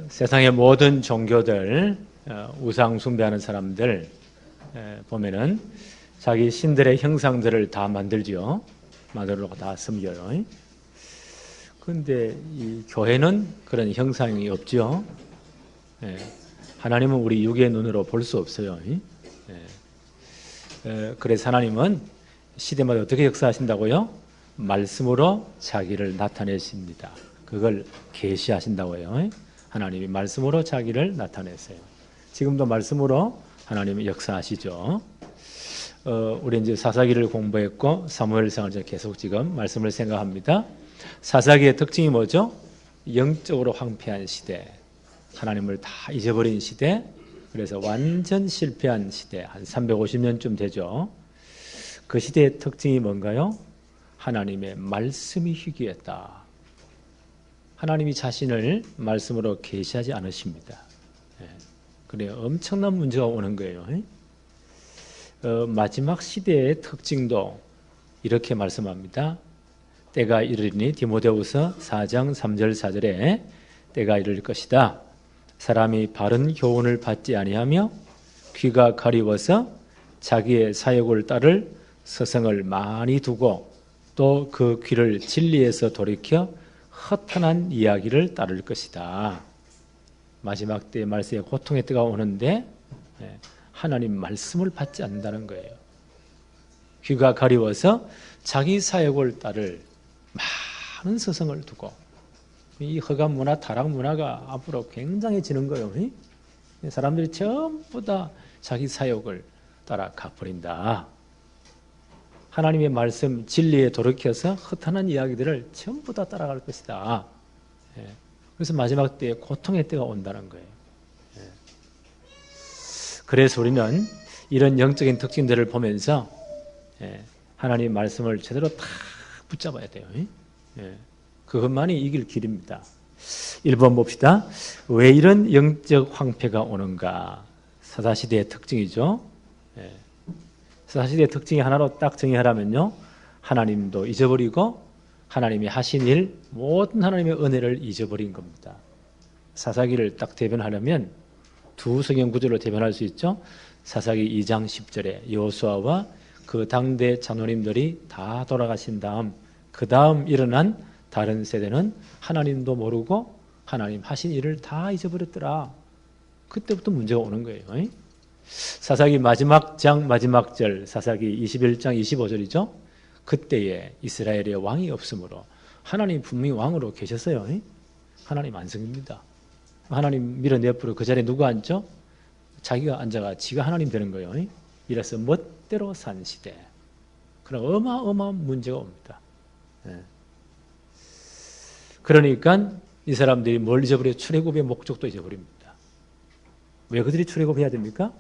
세상의 모든 종교들, 우상 숭배하는 사람들 보면은 자기 신들의 형상들을 다 만들지요. 만들어놓고 다 섬겨요. 그런데 이 교회는 그런 형상이 없죠. 하나님은 우리 육의 눈으로 볼 수 없어요. 그래서 하나님은 시대마다 어떻게 역사하신다고요? 말씀으로 자기를 나타내십니다. 그걸 계시하신다고요. 하나님이 말씀으로 자기를 나타내세요. 지금도 말씀으로 하나님이 역사하시죠. 우리 이제 사사기를 공부했고 사무엘상을 계속 지금 말씀을 생각합니다. 사사기의 특징이 뭐죠? 영적으로 황폐한 시대, 하나님을 다 잊어버린 시대, 그래서 완전 실패한 시대, 한 350년쯤 되죠. 그 시대의 특징이 뭔가요? 하나님의 말씀이 희귀했다. 하나님이 자신을 말씀으로 계시하지 않으십니다. 그래요. 엄청난 문제가 오는 거예요. 마지막 시대의 특징도 이렇게 말씀합니다. 때가 이르리니 디모데후서 4장 3절 4절에 때가 이를 것이다. 사람이 바른 교훈을 받지 아니하며 귀가 가리워서 자기의 사욕을 따를 서성을 많이 두고 또 그 귀를 진리에서 돌이켜 허탄한 이야기를 따를 것이다. 마지막 때의 말세에 고통의 때가 오는데 하나님 말씀을 받지 않는다는 거예요. 귀가 가리워서 자기 사욕을 따를 많은 서성을 두고, 이 허감 문화, 타락 문화가 앞으로 굉장해지는 거예요. 사람들이 전부 다 자기 사욕을 따라 가버린다. 하나님의 말씀 진리에 돌이켜서 허탄한 이야기들을 전부 다 따라갈 것이다. 그래서 마지막 때에 고통의 때가 온다는 거예요. 그래서 우리는 이런 영적인 특징들을 보면서 하나님의 말씀을 제대로 다 붙잡아야 돼요. 그것만이 이길 길입니다. 1번 봅시다. 왜 이런 영적 황폐가 오는가? 사사시대의 특징이죠. 사사시대의 특징이 하나로 딱 정의하라면요, 하나님도 잊어버리고 하나님이 하신 일, 모든 하나님의 은혜를 잊어버린 겁니다. 사사기를 딱 대변하려면 두 성경 구절로 대변할 수 있죠. 사사기 2장 10절에 여호수아와 그 당대 장로님들이 다 돌아가신 다음, 그 다음 일어난 다른 세대는 하나님도 모르고 하나님 하신 일을 다 잊어버렸더라. 그때부터 문제가 오는 거예요. 사사기 마지막 장 마지막 절, 사사기 21장 25절이죠. 그때에 이스라엘의 왕이 없으므로, 하나님 분명히 왕으로 계셨어요. 하나님 안성입니다. 하나님 밀어내버려 그 자리에 누가 앉죠? 자기가 앉아가 지가 하나님 되는 거예요. 이래서 멋대로 산 시대. 그럼 어마어마한 문제가 옵니다. 그러니까 이 사람들이 뭘 잊어버려요? 출애굽의 목적도 잊어버립니다. 왜 그들이 출애굽해야 됩니까?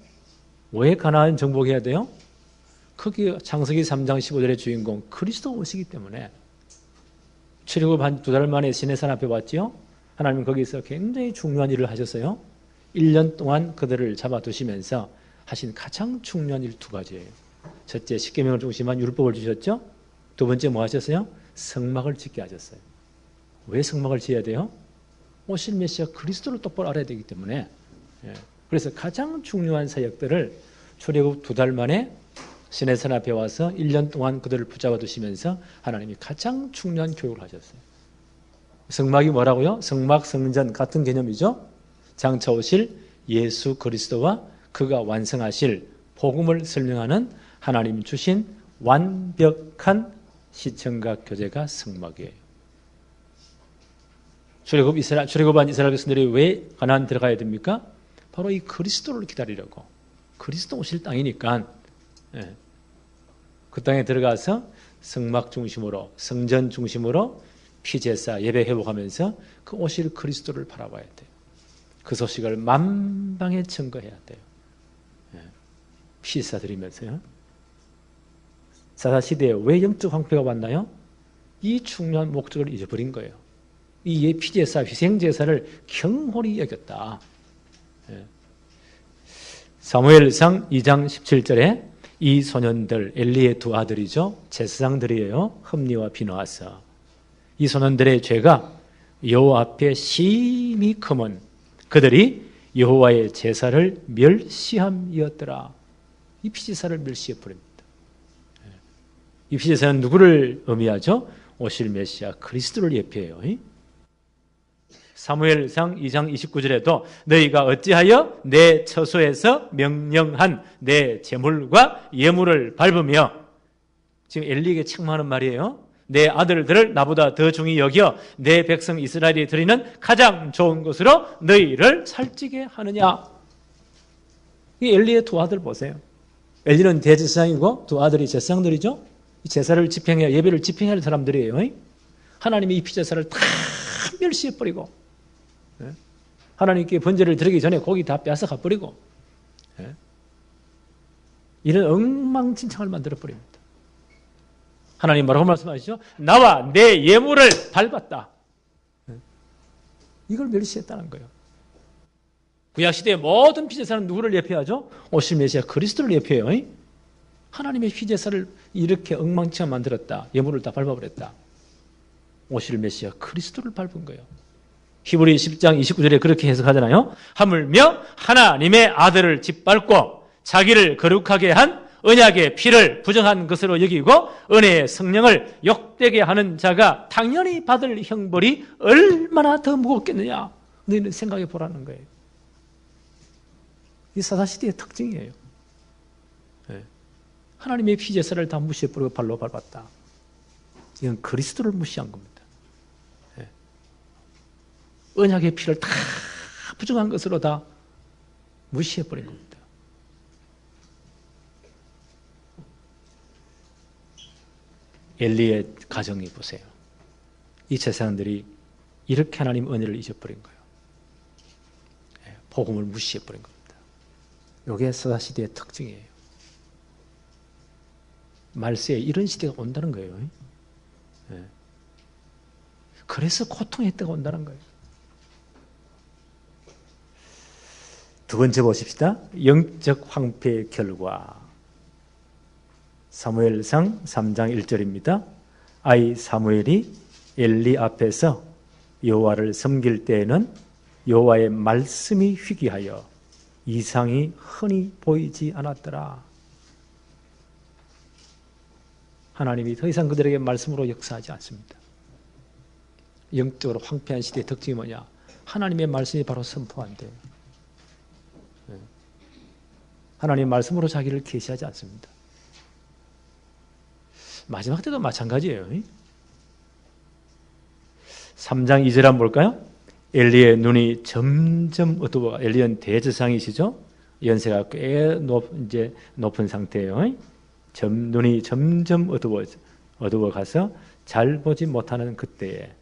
왜 가나안 정복해야 돼요? 거기 창세기 3장 15절의 주인공 그리스도 오시기 때문에. 출애굽 한 2달 만에 시내산 앞에 왔지요. 하나님 거기서 굉장히 중요한 일을 하셨어요. 1년 동안 그들을 잡아두시면서 하신 가장 중요한 일 2가지예요. 첫째, 십계명을 중심한 율법을 주셨죠. 두 번째 뭐 하셨어요? 성막을 짓게 하셨어요. 왜 성막을 지어야 돼요? 오실 메시아 그리스도를 똑바로 알아야 되기 때문에. 그래서 가장 중요한 사역들을 출애굽 2달 만에 시내산 앞에 와서 1년 동안 그들을 붙잡아 두시면서 하나님이 가장 중요한 교육을 하셨어요. 성막이 뭐라고요? 성막, 성전 같은 개념이죠. 장차 오실 예수 그리스도와 그가 완성하실 복음을 설명하는 하나님 주신 완벽한 시청과 교제가 성막이에요. 출애굽한 이스라엘 백성들이 왜 가나안 들어가야 됩니까? 바로 이 그리스도를 기다리려고. 그리스도 오실 땅이니까 그 땅에 들어가서 성막 중심으로, 성전 중심으로 피제사 예배 회복하면서 그 오실 그리스도를 바라봐야 돼요. 그 소식을 만방에 증거해야 돼요. 피제사 드리면서요. 사사시대에 왜 영적 황폐가 왔나요? 이 중요한 목적을 잊어버린 거예요. 이 피제사, 희생제사를 경홀히 여겼다. 사무엘상 2장 17절에 이 소년들, 엘리의 2 아들이죠. 제사장들이에요. 흠니와 비느하스. 이 소년들의 죄가 여호와 앞에 심히 크면 그들이 여호와의 제사를 멸시함이었더라. 이 피제사를 멸시해 버립니다. 이 피제사는 누구를 의미하죠? 오실 메시아 그리스도를 예표해요. 사무엘상 2장 29절에도 너희가 어찌하여 내 처소에서 명령한 내 제물과 예물을 밟으며, 지금 엘리에게 책망하는 말이에요. 내 아들들을 나보다 더 중히 여겨 내 백성 이스라엘이 드리는 가장 좋은 것으로 너희를 살찌게 하느냐. 이 엘리의 두 아들 보세요. 엘리는 대제사장이고 두 아들이 제사장들이죠. 이 제사를 집행해야, 예배를 집행해야 할 사람들이에요. 하나님이 이 피제사를 다 멸시해버리고, 하나님께 번제를 드리기 전에 고기 다 뺏어가 버리고, 이런 엉망진창을 만들어버립니다. 하나님 뭐라고 말씀하시죠? 나와 내 예물을 밟았다. 이걸 멸시했다는 거예요. 구약시대의 모든 피제사는 누구를 예표하죠? 오실 메시아 그리스도를 예표해요. 하나님의 피제사를 이렇게 엉망진창 만들었다. 예물을 다 밟아버렸다. 오실 메시아 그리스도를 밟은 거예요. 히브리 10장 29절에 그렇게 해석하잖아요. 하물며 하나님의 아들을 짓밟고 자기를 거룩하게 한 언약의 피를 부정한 것으로 여기고 은혜의 성령을 욕되게 하는 자가 당연히 받을 형벌이 얼마나 더 무겁겠느냐. 너희는 생각해 보라는 거예요. 이 사사시대의 특징이에요. 하나님의 피제사를 다 무시해버리고 발로 밟았다. 이건 그리스도를 무시한 겁니다. 언약의 피를 다 부정한 것으로 다 무시해버린 겁니다. 엘리의 가정이 보세요. 이 제사장들이 이렇게 하나님 은혜를 잊어버린 거예요. 복음을 무시해버린 겁니다. 이게 사사시대의 특징이에요. 말세에 이런 시대가 온다는 거예요. 그래서 고통의 때가 온다는 거예요. 두 번째 보십시다. 영적 황폐의 결과. 사무엘상 3장 1절입니다. 아이 사무엘이 엘리 앞에서 여호와를 섬길 때에는 여호와의 말씀이 희귀하여 이상이 흔히 보이지 않았더라. 하나님이 더 이상 그들에게 말씀으로 역사하지 않습니다. 영적으로 황폐한 시대의 특징이 뭐냐? 하나님의 말씀이 바로 선포 안 돼요. 하나님의 말씀으로 자기를 계시하지 않습니다. 마지막 때도 마찬가지예요. 3장 2절 한번 볼까요? 엘리의 눈이 점점 어두워. 엘리는 대제사장이시죠? 연세가 꽤 높은 상태예요. 눈이 점점 어두워가서 잘 보지 못하는 그때에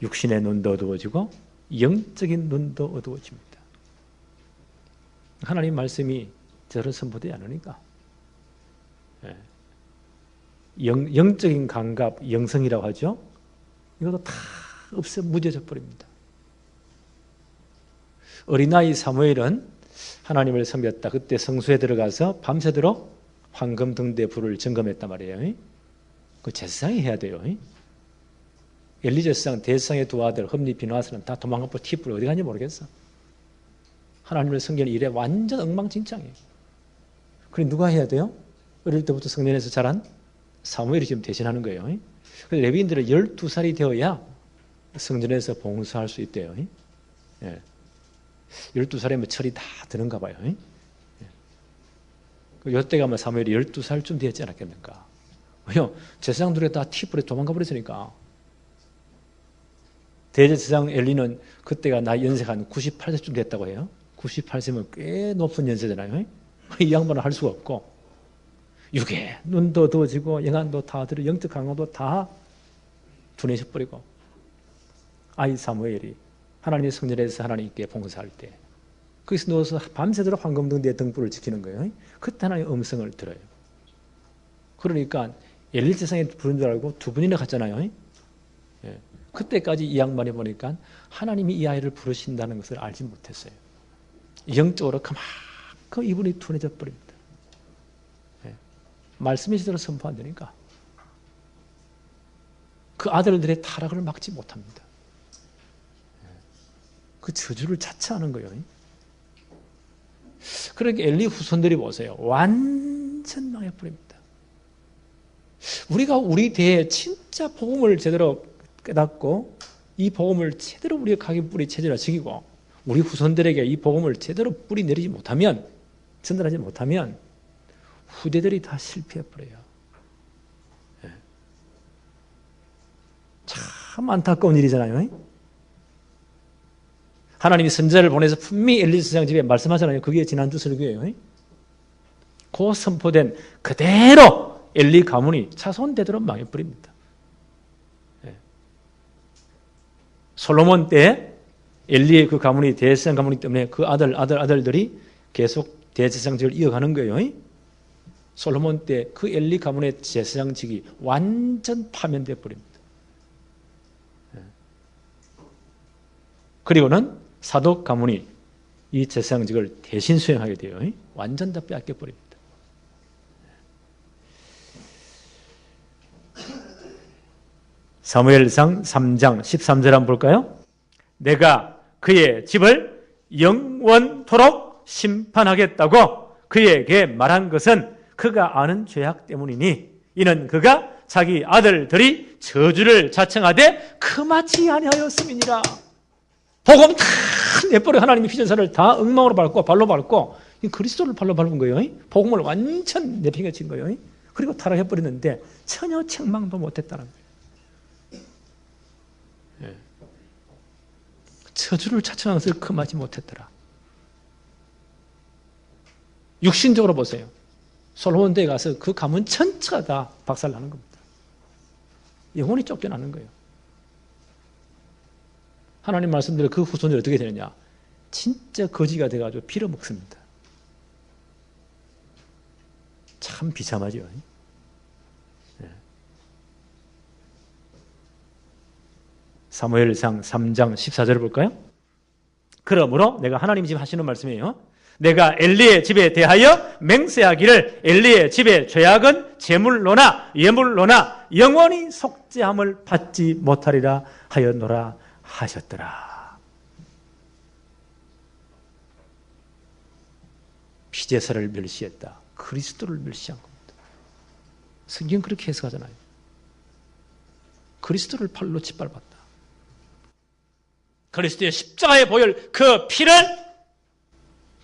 육신의 눈도 어두워지고 영적인 눈도 어두워집니다. 하나님 말씀이 저를 선포되지 않으니까. 영적인 감각, 영성이라고 하죠. 이것도 다 무뎌져 버립니다. 어린아이 사무엘은 하나님을 섬겼다. 그때 성소에 들어가서 밤새도록 황금 등대 불을 점검했단 말이에요. 그 제사장이 해야 돼요. 엘리 제사장, 대제사장의 두 아들 흠리 비누아스는 다 도망가고 티불 어디 갔는지 모르겠어. 하나님을 섬기는 일에 완전 엉망진창이에요. 그래 누가 해야 돼요? 어릴 때부터 성전에서 자란 사무엘이 지금 대신하는 거예요. 그래서 레위인들은 12살이 되어야 성전에서 봉사할 수 있대요. 12살이면 철이 다 드는가 봐요. 이때 가면 사무엘이 12살쯤 되었지 않았겠는가. 왜요? 제사장들이 다 티불에 도망가 버렸으니까. 대제사장 엘리는 그때가 나이 연세가 한 98세쯤 됐다고 해요. 98세면 꽤 높은 연세잖아요. 이 양반은 할 수가 없고 육에 눈도 어두워지고 영안도 다 들어 영적 강화도 다 둔해져버리고 아이 사무엘이 하나님의 성전에서 하나님께 봉사할 때 거기서 누워서 밤새도록 황금등대의 등불을 지키는 거예요. 그때 하나님의 음성을 들어요. 그러니까 엘리 제사장이 부른 줄 알고 두 분이나 갔잖아요. 그때까지 이 양반이 보니까 하나님이 이 아이를 부르신다는 것을 알지 못했어요. 영적으로 그만큼 이분이 둔해져 버립니다. 말씀이 제대로 선포 안 되니까. 그 아들들의 타락을 막지 못합니다. 그 저주를 자처하는 거예요. 그러니까 엘리 후손들이 보세요. 완전 망해버립니다. 우리가 우리 대에 진짜 복음을 제대로 깨닫고 이 복음을 제대로 우리가 각인 뿌리 체질화 시키고 우리 후손들에게 이 복음을 제대로 뿌리 내리지 못하면, 전달하지 못하면 후대들이 다 실패해버려요. 참 안타까운 일이잖아요. 하나님이 선지자를 보내서 분명히 엘리 제사장 집에 말씀하잖아요. 그게 지난주 설교예요. 그 선포된 그대로 엘리 가문이 차손대대로 망해버립니다. 솔로몬 때 엘리의 그 가문이 대제사장 가문이기 때문에 그 아들들이 계속 대제사장직을 이어가는 거예요. 솔로몬 때 그 엘리 가문의 제사장직이 완전 파면돼 버립니다. 그리고는 사독 가문이 이 제사장직을 대신 수행하게 돼요. 완전 다 빼앗겨 버립니다. 사무엘상 3장 13절 한번 볼까요? 내가 그의 집을 영원토록 심판하겠다고 그에게 말한 것은 그가 아는 죄악 때문이니 이는 그가 자기 아들들이 저주를 자청하되 금하지 아니하였음이니라. 복음 다 내버려 하나님이 피전사를 다 엉망으로 밟고 발로 밟고 그리스도를 발로 밟은 거예요. 복음을 완전 내팽개친 거예요. 그리고 타락해버렸는데 전혀 책망도 못했다는 거예요. 저주를 자청한 것을 금하지 못했더라. 육신적으로 보세요. 솔로몬 대에 가서 그 가문 전체가 다 박살나는 겁니다. 영혼이 쫓겨나는 거예요. 하나님 말씀대로 그 후손들이 어떻게 되느냐? 진짜 거지가 돼가지고 빌어먹습니다. 참 비참하죠. 사무엘상 3장 14절을 볼까요? 그러므로 내가 하나님 집 하시는 말씀이에요. 내가 엘리의 집에 대하여 맹세하기를 엘리의 집의 죄악은 제물로나 예물로나 영원히 속죄함을 받지 못하리라 하였노라 하셨더라. 피제사를 멸시했다. 그리스도를 멸시한 겁니다. 성경 그렇게 해석하잖아요. 그리스도를 팔로 짓밟았다. 그리스도의 십자가에 보혈 그 피를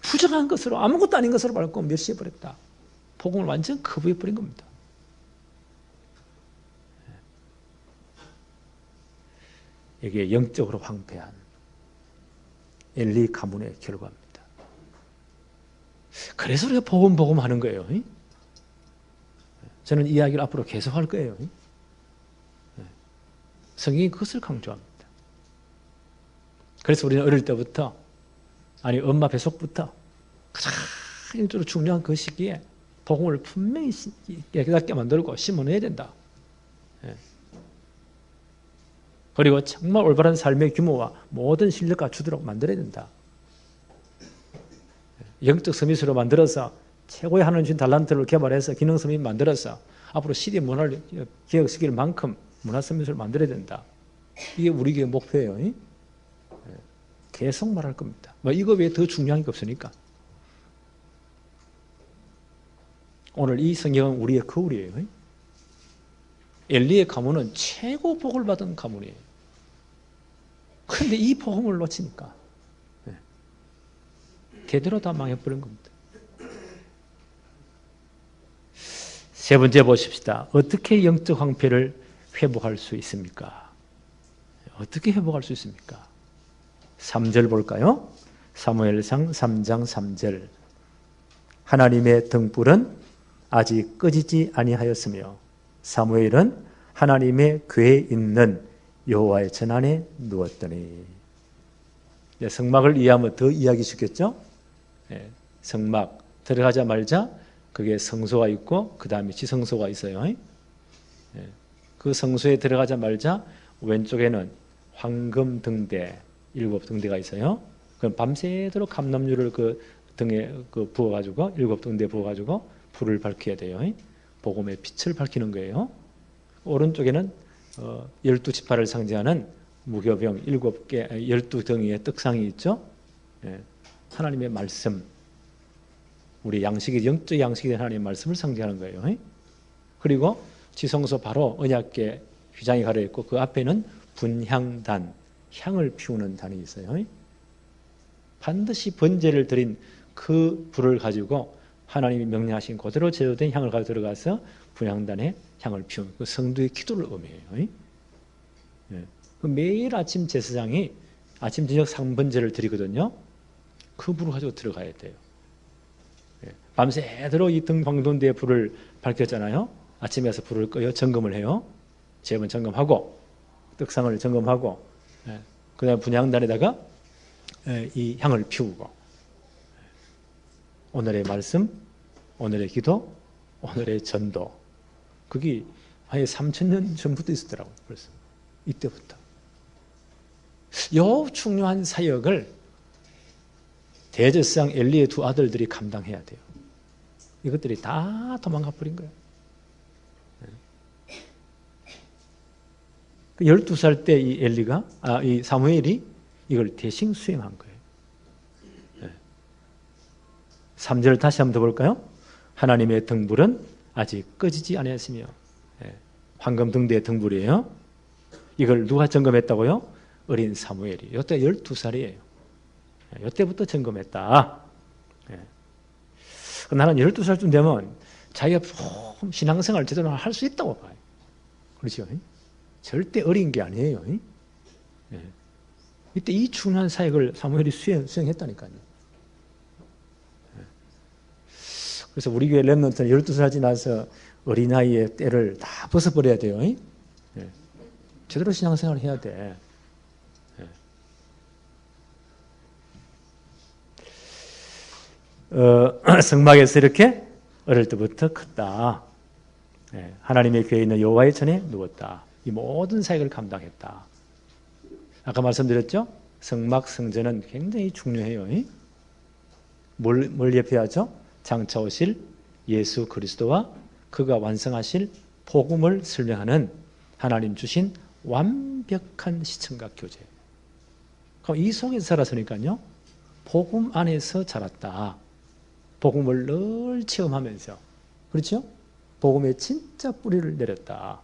부정한 것으로 아무것도 아닌 것으로 밟고 멸시해버렸다. 복음을 완전 거부해버린 겁니다. 이게 영적으로 황폐한 엘리 가문의 결과입니다. 그래서 우리가 복음 하는 거예요. 저는 이 이야기를 앞으로 계속할 거예요. 성경이 그것을 강조합니다. 그래서 우리는 어릴 때부터, 아니 엄마 뱃속부터 가장 중요한 그 시기에 복음을 분명히 깨닫게 만들고 심어내야 된다. 그리고 정말 올바른 삶의 규모와 모든 실력 갖추도록 만들어야 된다. 영적 서밋으로 만들어서 최고의 하나님 주신 달란트를 개발해서 기능 서밋 만들어서 앞으로 시대 문화를 개혁시킬 만큼 문화 서밋을 만들어야 된다. 이게 우리 교회 목표예요. 계속 말할 겁니다. 이거 외에 더 중요한 게 없으니까. 오늘 이 성경은 우리의 거울이에요. 엘리의 가문은 최고 복을 받은 가문이에요. 그런데 이 복음을 놓치니까 대대로 다 망해버린 겁니다. 세 번째 보십시다. 어떻게 영적 황폐를 회복할 수 있습니까? 어떻게 회복할 수 있습니까? 3절 볼까요? 사무엘상 3장 3절. 하나님의 등불은 아직 꺼지지 아니하였으며 사무엘은 하나님의 궤에 있는 여호와의 전안에 누웠더니. 성막을 이해하면 더 이해하기 쉽겠죠? 성막 들어가자마자 그게 성소가 있고 그 다음에 지성소가 있어요. 그 성소에 들어가자마자 왼쪽에는 황금 등대 7등대가 있어요. 그럼 밤새도록 감람유를 그 등에 부어가지고 7등대 부어가지고 불을 밝혀야 돼요. 복음의 빛을 밝히는 거예요. 오른쪽에는 12지파를 상징하는 무교병 7개, 12덩이의 떡상이 있죠. 예, 하나님의 말씀, 우리 양식이, 영적 양식이 된 하나님의 말씀을 상징하는 거예요. 그리고 지성소 바로 언약궤 휘장이 가려있고 그 앞에는 분향단, 향을 피우는 단이 있어요. 반드시 번제를 드린 그 불을 가지고 하나님이 명령하신 그대로 제조된 향을 가지고 들어가서 분향단에 향을 피우는 그 성도의 기도를 의미해요. 매일 아침 제사장이 아침 저녁 상번제를 드리거든요. 그 불을 가지고 들어가야 돼요. 밤새도록 이 등방돈대에 불을 밝혔잖아요. 아침에 와서 불을 꺼요. 점검을 해요. 제번 점검하고 떡상을 점검하고 그 다음에 분향단에다가 이 향을 피우고 오늘의 말씀, 오늘의 기도, 오늘의 전도. 그게 아예 3000년 전부터 있었더라고요. 벌써 이때부터. 요 중요한 사역을 대제사장 엘리의 두 아들들이 감당해야 돼요. 이것들이 다 도망가 버린 거예요. 12살 때 이 엘리가, 이 사무엘이 이걸 대신 수행한 거예요. 3절을 다시 한번 더 볼까요? 하나님의 등불은 아직 꺼지지 않았으며, 황금 등대의 등불이에요. 이걸 누가 점검했다고요? 어린 사무엘이. 이때 12살이에요. 이때부터 점검했다. 나는 12살쯤 되면 자기가 신앙생활을 제대로 할 수 있다고 봐요. 그렇죠? 절대 어린 게 아니에요. 이때 이 중요한 사역을 사무엘이 수행했다니까요. 그래서 우리 교회 렘넌트는 12살 지나서 어린아이의 때를 다 벗어버려야 돼요. 제대로 신앙생활을 해야 돼. 성막에서 이렇게 어릴 때부터 컸다. 하나님의 교회에 있는 여호와의 전에 누웠다. 이 모든 사역을 감당했다. 아까 말씀드렸죠? 성막 성전은 굉장히 중요해요. 뭘 예표하죠? 장차 오실 예수 그리스도와 그가 완성하실 복음을 설명하는 하나님 주신 완벽한 시청각 교제. 그럼 이 속에서 살았으니까요. 복음 안에서 자랐다. 복음을 늘 체험하면서, 그렇죠? 복음의 진짜 뿌리를 내렸다.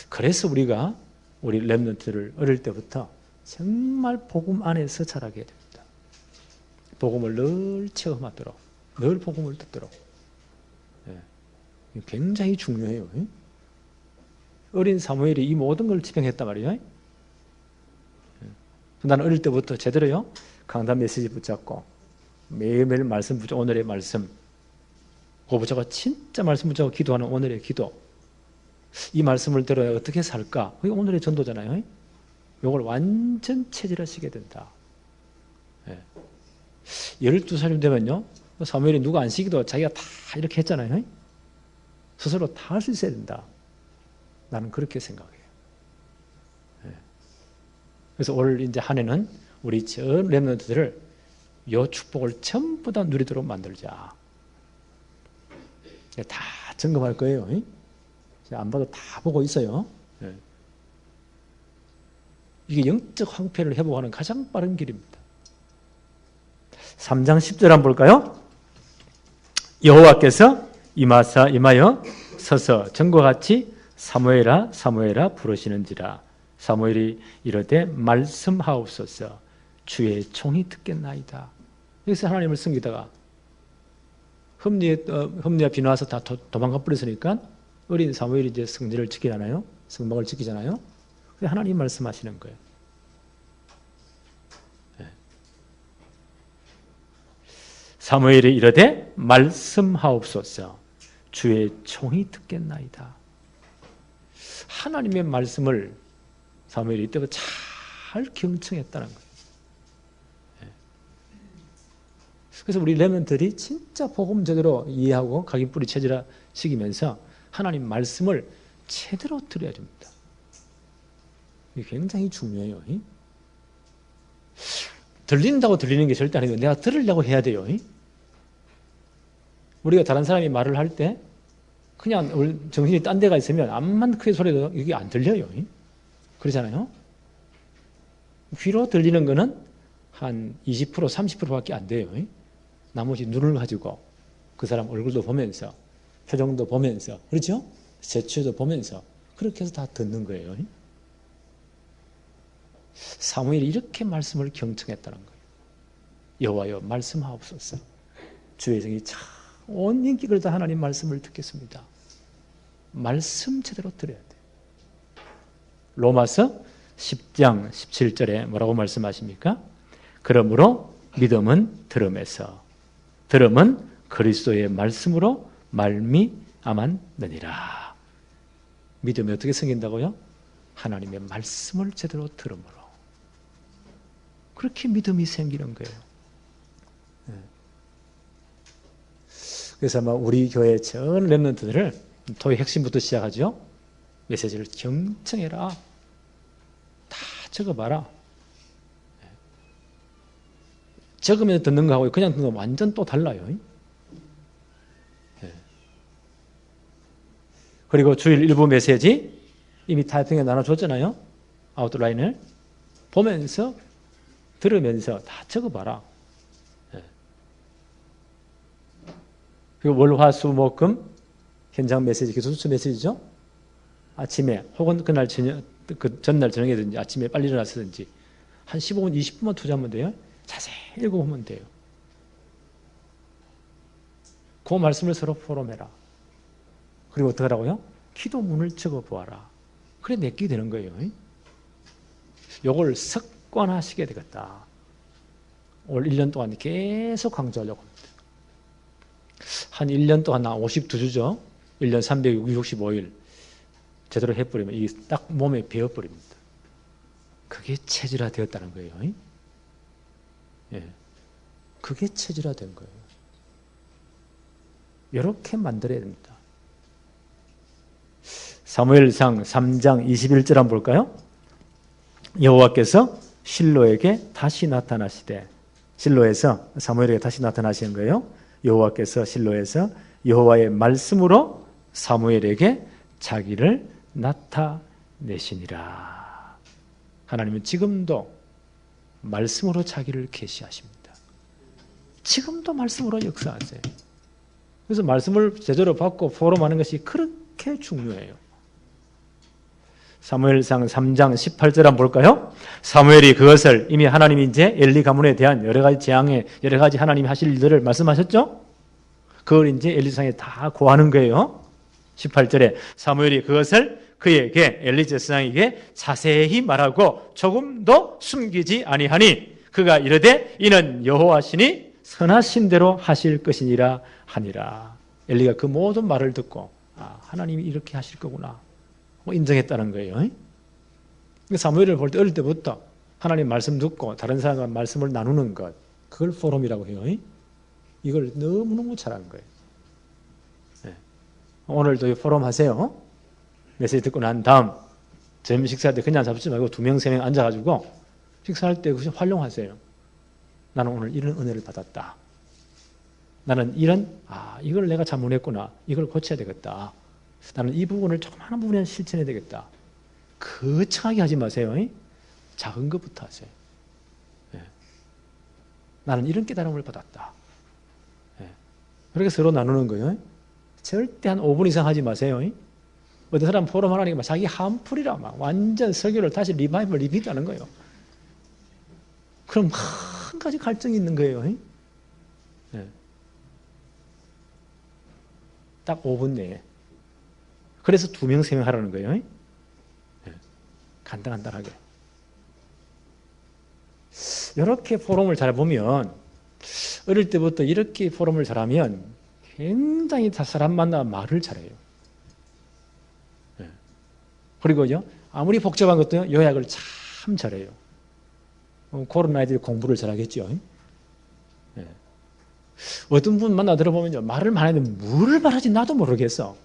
그래서 우리가 우리 렘넌트를 어릴 때부터 정말 복음 안에서 자라게 됩니다. 복음을 늘 체험하도록, 늘 복음을 듣도록. 굉장히 중요해요. 어린 사무엘이 이 모든 걸 지탱했단 말이에요. 나는 어릴 때부터 제대로요, 강단 메시지 붙잡고 매일매일 말씀 붙잡고, 오늘의 말씀 그거 붙잡고 진짜 말씀 붙잡고 기도하는 오늘의 기도, 이 말씀을 들어야 어떻게 살까? 그게 오늘의 전도잖아요. 이걸 완전 체질화시게 된다. 12살쯤 되면요, 사무엘이 누가 안 시키도 자기가 다 이렇게 했잖아요. 스스로 다 할 수 있어야 된다. 나는 그렇게 생각해요. 그래서 올 이제 한 해는 우리 전 렘넌트들을 이 축복을 전부 다 누리도록 만들자. 다 점검할 거예요. 안 봐도 다 보고 있어요. 이게 영적 황폐를 회복하는 가장 빠른 길입니다. 3장 10절 한번 볼까요? 여호와께서 임하여 서서 전과 같이 사무엘아 사무엘아 부르시는지라. 사무엘이 이르되 말씀하옵소서. 주의 종이 듣겠나이다. 여기서 하나님을 섬기다가 흠리가 비나와서 다 도망가 버렸으니까 어린 사무엘이 이제 성전을 지키잖아요. 성막을 지키잖아요. 하나님 말씀하시는 거예요. 사무엘이 이르되 말씀하옵소서. 주의 종이 듣겠나이다. 하나님의 말씀을 사무엘이 이때부터 잘 경청했다는 거예요. 그래서 우리 렘넌트들이 진짜 복음 제대로 이해하고 각인뿌리 체질화 시키면서 하나님 말씀을 제대로 들어야 됩니다. 이게 굉장히 중요해요. 들린다고 들리는 게 절대 아니고 내가 들으려고 해야 돼요. 우리가 다른 사람이 말을 할 때 그냥 정신이 딴 데가 있으면 암만 크게 소리도 이게 안 들려요. 그러잖아요. 귀로 들리는 거는 한 20%, 30%밖에 안 돼요. 나머지 눈을 가지고 그 사람 얼굴도 보면서 표정도 보면서 그렇죠? 제추도 보면서 그렇게 해서 다 듣는 거예요. 사무엘이 이렇게 말씀을 경청했다는 거예요. 여호와여 말씀하옵소서. 주의 성이 참 온 인격을 다 하나님 말씀을 듣겠습니다. 말씀 제대로 들어야 돼요. 로마서 10장 17절에 뭐라고 말씀하십니까? 그러므로 믿음은 들음에서 들음은 그리스도의 말씀으로 말미암았느니라. 믿음이 어떻게 생긴다고요? 하나님의 말씀을 제대로 들음으로. 그렇게 믿음이 생기는 거예요. 그래서 우리 교회 전 렘넌트들을 토익 핵심부터 시작하죠. 메시지를 경청해라. 다 적어봐라. 적으면서 듣는 거하고 그냥 듣는 거 완전 또 달라요. 그리고 주일 일부 메시지 이미 타이핑에 나눠줬잖아요. 아웃라인을 보면서 들으면서 다 적어봐라. 그리고 월화수목금 현장 메시지, 기도수수 메시지죠. 아침에 혹은 그날 저녁, 그 전날 저녁에든지 아침에 빨리 일어나서든지 한 15분, 20분만 투자하면 돼요. 자세히 읽어보면 돼요. 그 말씀을 서로 포럼해라. 그리고 어떻게 하라고요? 기도문을 적어보아라. 그래 내게 되는 거예요. 요걸 습관화시켜야 되겠다. 올 1년 동안 계속 강조하려고 합니다. 한 1년 동안 52주죠. 1년 365일 제대로 해버리면 이게 딱 몸에 배어버립니다. 그게 체질화되었다는 거예요. 예, 그게 체질화된 거예요. 이렇게 만들어야 됩니다. 사무엘상 3장 21절 한번 볼까요? 여호와께서 실로에게 다시 나타나시되, 실로에서 사무엘에게 다시 나타나시는 거예요. 여호와께서 실로에서 여호와의 말씀으로 사무엘에게 자기를 나타내시니라. 하나님은 지금도 말씀으로 자기를 계시하십니다. 지금도 말씀으로 역사하세요. 그래서 말씀을 제대로 받고 포럼하는 것이 그렇게 중요해요. 사무엘상 3장 18절 한번 볼까요? 사무엘이 그것을 이미 하나님이 이제 엘리 가문에 대한 여러 가지 재앙에 여러 가지 하나님이 하실 일들을 말씀하셨죠? 그걸 이제 엘리상에 다 고하는 거예요. 18절에 사무엘이 그것을 그에게 엘리 제사장에게 자세히 말하고 조금도 숨기지 아니하니 그가 이르되 이는 여호와시니 선하신 대로 하실 것이니라 하니라. 엘리가 그 모든 말을 듣고 하나님이 이렇게 하실 거구나 인정했다는 거예요. 사무엘을 볼 때 어릴 때부터 하나님 말씀 듣고 다른 사람과 말씀을 나누는 것, 그걸 포럼이라고 해요. 이걸 너무너무 잘하는 거예요. 오늘도 포럼 하세요. 메시지 듣고 난 다음 점심 식사할 때 그냥 잡지 말고 2명, 3명 앉아가지고 식사할 때 그것이 활용하세요. 나는 오늘 이런 은혜를 받았다. 나는 이걸 내가 잘못했구나. 이걸 고쳐야 되겠다. 나는 이 부분을 조그마한 부분에 실천해야 되겠다. 거창하게 하지 마세요. 작은 것부터 하세요. 나는 이런 깨달음을 받았다. 그렇게 서로 나누는 거예요. 절대 한 5분 이상 하지 마세요. 어떤 사람 포럼 하라니까 자기 한풀이라 막 완전 설교를 다시 리피트하는 거예요. 그럼 한 가지 갈증이 있는 거예요. 딱 5분 내에. 그래서 2명, 3명 하라는 거예요. 간단하게. 이렇게 포럼을 잘 보면 어릴 때부터 이렇게 포럼을 잘하면 굉장히 사람 만나 말을 잘해요. 그리고요 아무리 복잡한 것도 요약을 참 잘해요. 그런 아이들이 공부를 잘하겠죠. 어떤 분 만나 들어보면요 말을 많이 했는데 뭘 말하지 나도 모르겠어.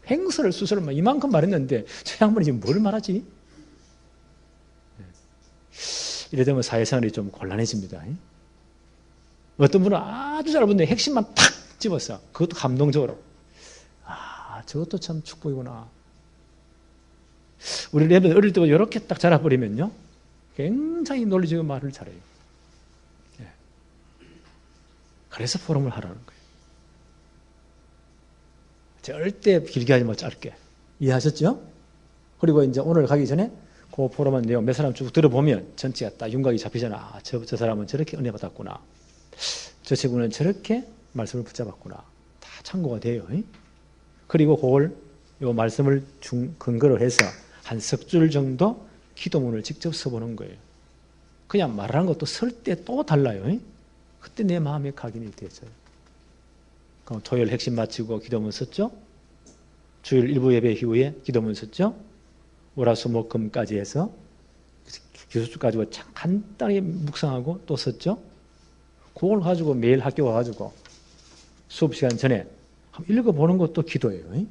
행설을 수설을 이만큼 말했는데 저 양반이 지금 뭘 말하지? 이래 되면 사회생활이 좀 곤란해집니다. 어떤 분은 아주 잘 보는데 핵심만 탁 집어서 그것도 감동적으로 저것도 참 축복이구나. 우리 애들 어릴 때부터 이렇게 딱 자라버리면요 굉장히 논리적인 말을 잘해요. 그래서 포럼을 하라는 거예요. 절대 길게 하지 마, 짧게. 이해하셨죠? 그리고 이제 오늘 가기 전에 그 포럼한 내용 몇 사람 쭉 들어보면 전체가 딱 윤곽이 잡히잖아. 저 사람은 저렇게 은혜 받았구나. 저 친구는 저렇게 말씀을 붙잡았구나. 다 참고가 돼요. 그리고 그걸 이 말씀을 근거로 해서 한 석 줄 정도 기도문을 직접 써보는 거예요. 그냥 말하는 것도 쓸 때 또 달라요. 그때 내 마음에 각인이 되어져요. 그럼 토요일 핵심 마치고 기도문 썼죠? 주일 일부 예배 이후에 기도문 썼죠? 월화수목금까지 해서 기술주 가지고 간단히 묵상하고 또 썼죠? 그걸 가지고 매일 학교 와가지고 수업 시간 전에 한번 읽어보는 것도 기도예요.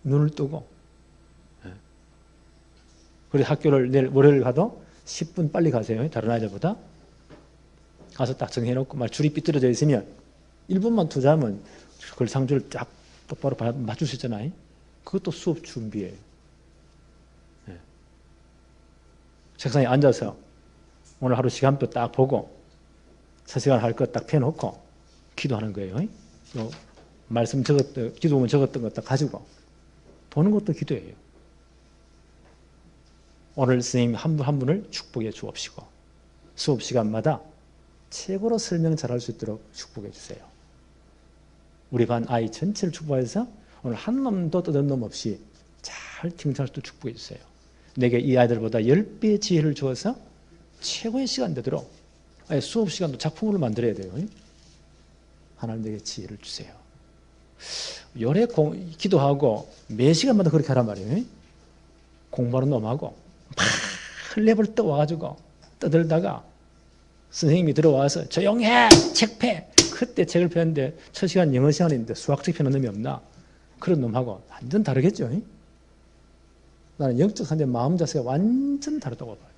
눈을 뜨고. 그리고 학교를 내일 월요일 가도 10분 빨리 가세요. 다른 아이들보다. 가서 딱 정해놓고 막 줄이 삐뚤어져 있으면 1분만 투자하면 글상줄을 쫙 똑바로 맞출 수 있잖아요. 그것도 수업 준비예요. 책상에 앉아서 오늘 하루 시간표 딱 보고 3시간 할 것 딱 펴놓고 기도하는 거예요. 말씀 적었던, 기도문 적었던 것 딱 가지고 보는 것도 기도예요. 오늘 선생님 한 분 한 분을 축복해 주옵시고 수업 시간마다 최고로 설명 잘할 수 있도록 축복해 주세요. 우리 반 아이 전체를 축복해서 오늘 한 놈도 떠든 놈 없이 잘 칭찬할 수 있도록 축복해 주세요. 내게 이 아이들보다 10배의 지혜를 주어서 최고의 시간 되도록 수업 시간도 작품으로 만들어야 돼요. 하나님 내게 지혜를 주세요. 열에 기도하고 매 시간마다 그렇게 하란 말이에요. 공부하는 놈하고 막 랩을 떠와가지고 떠들다가 선생님이 들어와서 조용해! 책 펴! 그때 책을 펴는데 첫 시간 영어 시간인데 수학책 펴는 놈이 없나? 그런 놈하고 완전 다르겠죠. 나는 영적 상태 마음 자세가 완전 다르다고 봐요.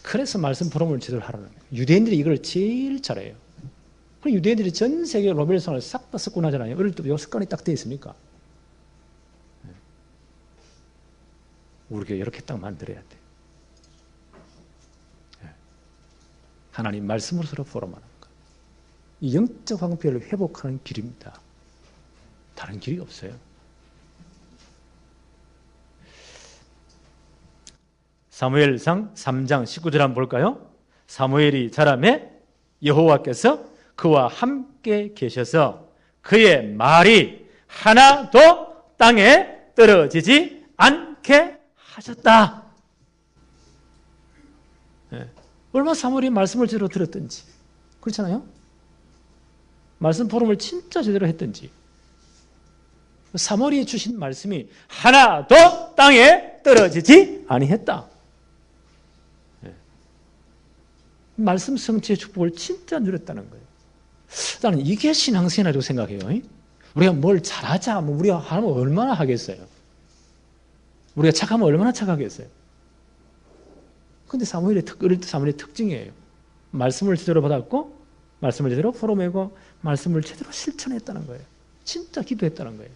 그래서 말씀 포럼을 제대로 하라는 거예요. 유대인들이 이걸 제일 잘해요. 그럼 유대인들이 전 세계 로벨송을 싹 다 섞고 나잖아요. 어릴 때부터 이 습관이 딱 돼 있으니까. 우리가 이렇게 딱 만들어야 돼. 하나님 말씀으로 서로 포럼하는 거. 이 영적 황폐를 회복하는 길입니다. 다른 길이 없어요. 사무엘상 3장 19절 한번 볼까요? 사무엘이 자라매 여호와께서 그와 함께 계셔서 그의 말이 하나도 땅에 떨어지지 않게 하셨다. 얼마나 사무엘이 말씀을 제대로 들었던지. 그렇잖아요? 말씀 포럼을 진짜 제대로 했던지. 사무엘이 주신 말씀이 하나도 땅에 떨어지지 아니했다. 말씀 성취의 축복을 진짜 누렸다는 거예요. 나는 이게 신앙생활이라고 생각해요. 우리가 뭘 잘하자, 우리가 하면 얼마나 하겠어요? 우리가 착하면 얼마나 착하겠어요? 근데 사무엘의 특징이에요. 말씀을 제대로 받았고, 말씀을 제대로 풀어내고, 말씀을 제대로 실천했다는 거예요. 진짜 기도했다는 거예요.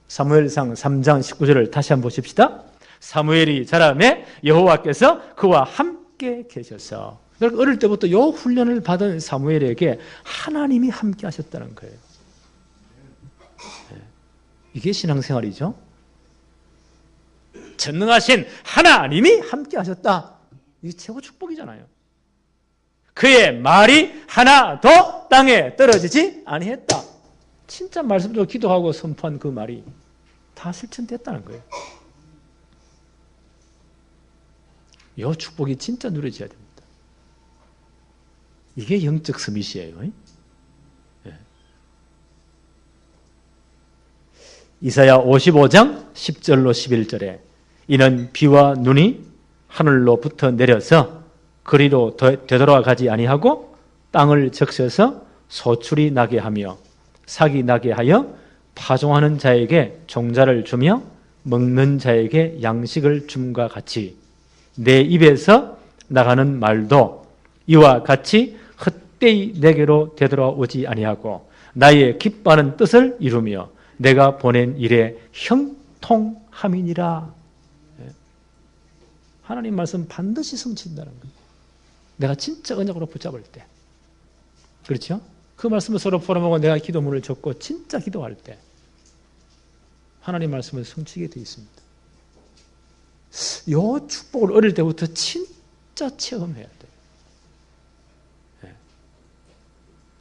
사무엘상 3장 19절을 다시 한번 보십시다. 사무엘이 자라매 여호와께서 그와 함께 계셔서. 어릴 때부터 이 훈련을 받은 사무엘에게 하나님이 함께 하셨다는 거예요. 이게 신앙생활이죠. 전능하신 하나님이 함께 하셨다. 이게 최고 축복이잖아요. 그의 말이 하나도 땅에 떨어지지 아니했다. 진짜 말씀대로 기도하고 선포한 그 말이 다 실천됐다는 거예요. 이 축복이 진짜 누려져야 됩니다. 이게 영적 스밋이에요. 이사야 55장 10절로 11절에 이는 비와 눈이 하늘로부터 내려서 그리로 되돌아가지 아니하고 땅을 적셔서 소출이 나게 하며 삭이 나게 하여 파종하는 자에게 종자를 주며 먹는 자에게 양식을 줌과 같이 내 입에서 나가는 말도 이와 같이 헛되이 내게로 되돌아오지 아니하고 나의 기뻐하는 뜻을 이루며 내가 보낸 일에 형통함이니라. 하나님 말씀 반드시 성취된다는 거예요. 내가 진짜 언약으로 붙잡을 때. 그렇죠? 그 말씀을 서로 풀어보고 내가 기도문을 적고 진짜 기도할 때 하나님 말씀은 성취게 되어 있습니다. 이 축복을 어릴 때부터 진짜 체험해야 돼요.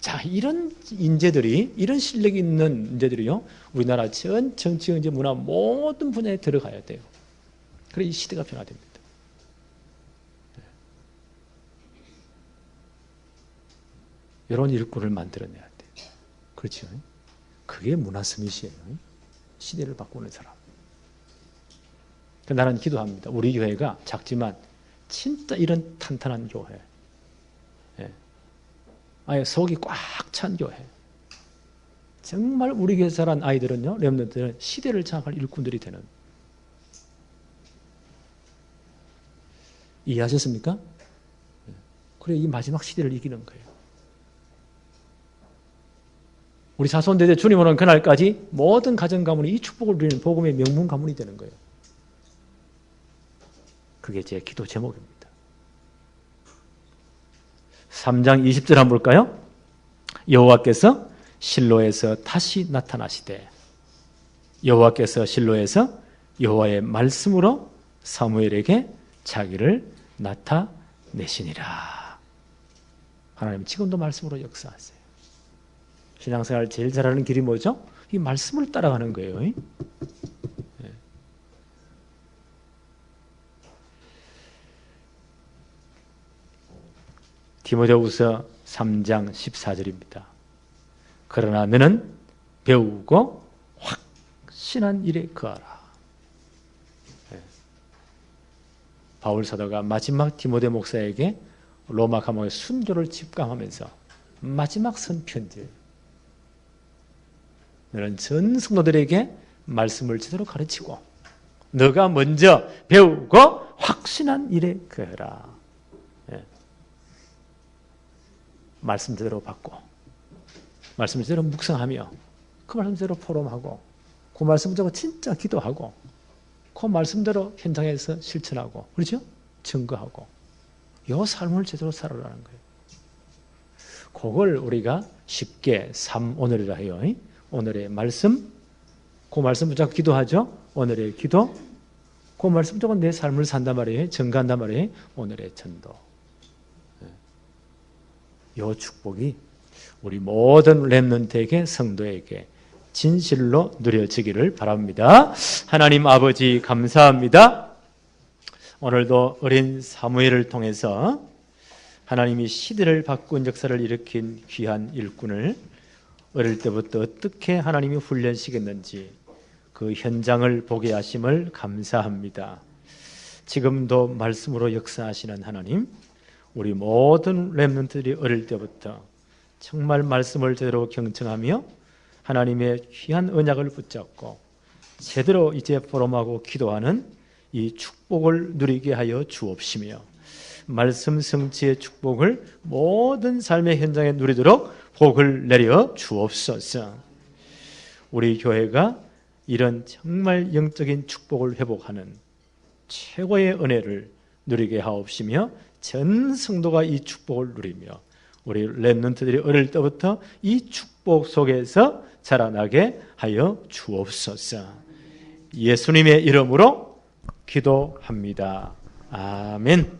자, 이런 인재들이, 이런 실력이 있는 인재들이요, 우리나라 전 정치, 경제, 문화 모든 분야에 들어가야 돼요. 그래 이 시대가 변화됩니다. 이런 일꾼을 만들어내야 돼요. 그렇죠? 그게 문화스밋이에요. 시대를 바꾸는 사람. 나는 기도합니다. 우리 교회가 작지만 진짜 이런 탄탄한 교회. 아예 속이 꽉 찬 교회. 정말 우리 교회 자란 아이들은요, 렘넌트들은 시대를 장악할 일꾼들이 되는. 이해하셨습니까? 그래 이 마지막 시대를 이기는 거예요. 우리 자손대대 주님 오는 그날까지 모든 가정 가문이 이 축복을 누리는 복음의 명문 가문이 되는 거예요. 그게 제 기도 제목입니다. 3장 20절 한번 볼까요? 여호와께서 실로에서 다시 나타나시되 여호와께서 실로에서 여호와의 말씀으로 사무엘에게 자기를 나타내시니라. 하나님 지금도 말씀으로 역사하세요. 신앙생활 제일 잘하는 길이 뭐죠? 이 말씀을 따라가는 거예요. 디모데후서 3장 14절입니다. 그러나 너는 배우고 확신한 일에 거하라. 바울 사도가 마지막 디모데 목사에게 로마 감옥의 순교를 직감하면서 마지막 쓴 편지. 너는 전 성도들에게 말씀을 제대로 가르치고 너가 먼저 배우고 확신한 일에 거하라. 말씀 제대로 받고 말씀 제대로 묵상하며 그 말씀대로 포럼하고 그 말씀대로 진짜 기도하고 그 말씀대로 현장에서 실천하고 그렇죠? 증거하고 이 삶을 제대로 살아라는 거예요. 그걸 우리가 쉽게 오늘이라 해요. 오늘의 말씀, 그 말씀 붙잡고 기도하죠. 오늘의 기도, 그 말씀 붙잡고 내 삶을 산단 말이에요. 증거한단 말이에요. 오늘의 전도. 이 축복이 우리 모든 렘넌트에게 성도에게 진실로 누려지기를 바랍니다. 하나님 아버지 감사합니다. 오늘도 어린 사무엘을 통해서 하나님이 시대를 바꾼 역사를 일으킨 귀한 일꾼을 어릴 때부터 어떻게 하나님이 훈련시켰는지 그 현장을 보게 하심을 감사합니다. 지금도 말씀으로 역사하시는 하나님, 우리 모든 렘넌트들이 어릴 때부터 정말 말씀을 제대로 경청하며 하나님의 귀한 언약을 붙잡고 제대로 이제 포럼하고 기도하는 이 축복을 누리게 하여 주옵시며 말씀 성취의 축복을 모든 삶의 현장에 누리도록 복을 내려 주옵소서. 우리 교회가 이런 정말 영적인 축복을 회복하는 최고의 은혜를 누리게 하옵시며 전 성도가 이 축복을 누리며 우리 렘넌트들이 어릴 때부터 이 축복 속에서 자라나게 하여 주옵소서. 예수님의 이름으로 기도합니다. 아멘.